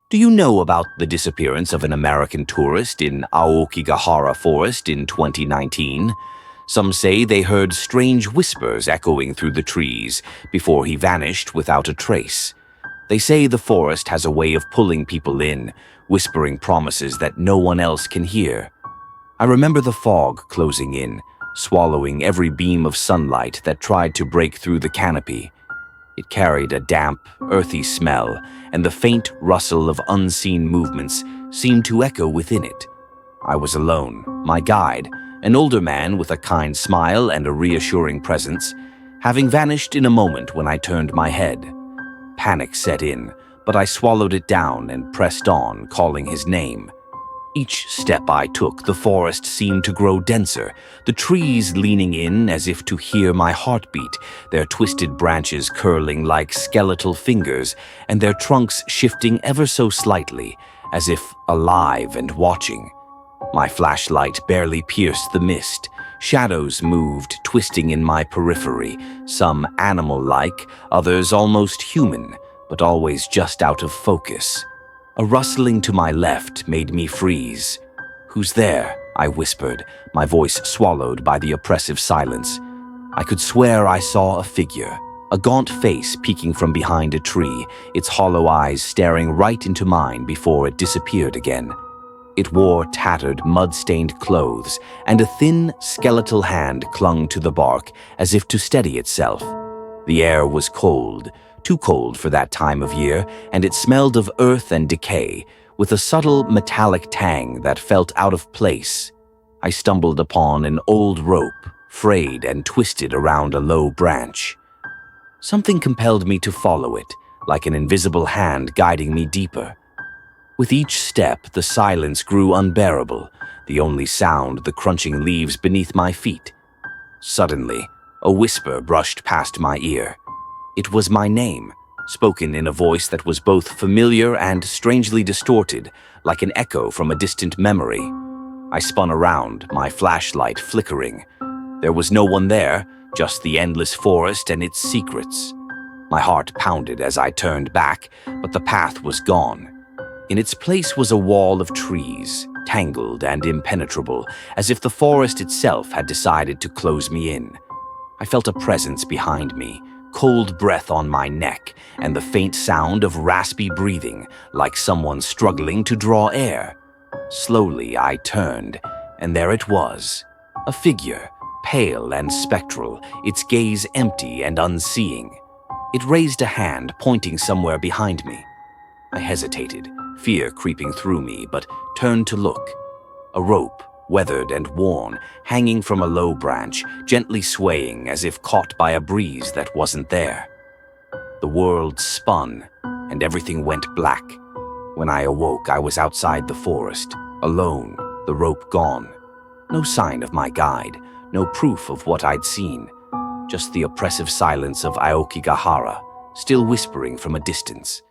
Do you know about the disappearance of an American tourist in Aokigahara forest in 2019? Some say they heard strange whispers echoing through the trees before he vanished without a trace. They say the forest has a way of pulling people in, whispering promises that no one else can hear. I remember the fog closing in, swallowing every beam of sunlight that tried to break through the canopy. It carried a damp, earthy smell, and the faint rustle of unseen movements seemed to echo within it. I was alone. My guide, an older man with a kind smile and a reassuring presence, having vanished in a moment when I turned my head. Panic set in, but I swallowed it down and pressed on, calling his name. Each step I took, the forest seemed to grow denser, the trees leaning in as if to hear my heartbeat, their twisted branches curling like skeletal fingers, and their trunks shifting ever so slightly, as if alive and watching. My flashlight barely pierced the mist. Shadows moved, twisting in my periphery, some animal-like, others almost human, but always just out of focus. A rustling to my left made me freeze. "Who's there?" I whispered, my voice swallowed by the oppressive silence. I could swear I saw a figure, a gaunt face peeking from behind a tree, its hollow eyes staring right into mine before it disappeared again. It wore tattered, mud-stained clothes, and a thin, skeletal hand clung to the bark as if to steady itself. The air was cold, too cold for that time of year, and it smelled of earth and decay, with a subtle metallic tang that felt out of place. I stumbled upon an old rope, frayed and twisted around a low branch. Something compelled me to follow it, like an invisible hand guiding me deeper. With each step, the silence grew unbearable, the only sound the crunching leaves beneath my feet. Suddenly, a whisper brushed past my ear. It was my name, spoken in a voice that was both familiar and strangely distorted, like an echo from a distant memory. I spun around, my flashlight flickering. There was no one there, just the endless forest and its secrets. My heart pounded as I turned back, but the path was gone. In its place was a wall of trees, tangled and impenetrable, as if the forest itself had decided to close me in. I felt a presence behind me, cold breath on my neck, and the faint sound of raspy breathing, like someone struggling to draw air. Slowly I turned, and there it was, a figure, pale and spectral, its gaze empty and unseeing. It raised a hand, pointing somewhere behind me. I hesitated, fear creeping through me, but turned to look. A rope, weathered and worn, hanging from a low branch, gently swaying as if caught by a breeze that wasn't there. The world spun, and everything went black. When I awoke, I was outside the forest, alone, the rope gone. No sign of my guide, no proof of what I'd seen. Just the oppressive silence of Aokigahara, still whispering from a distance.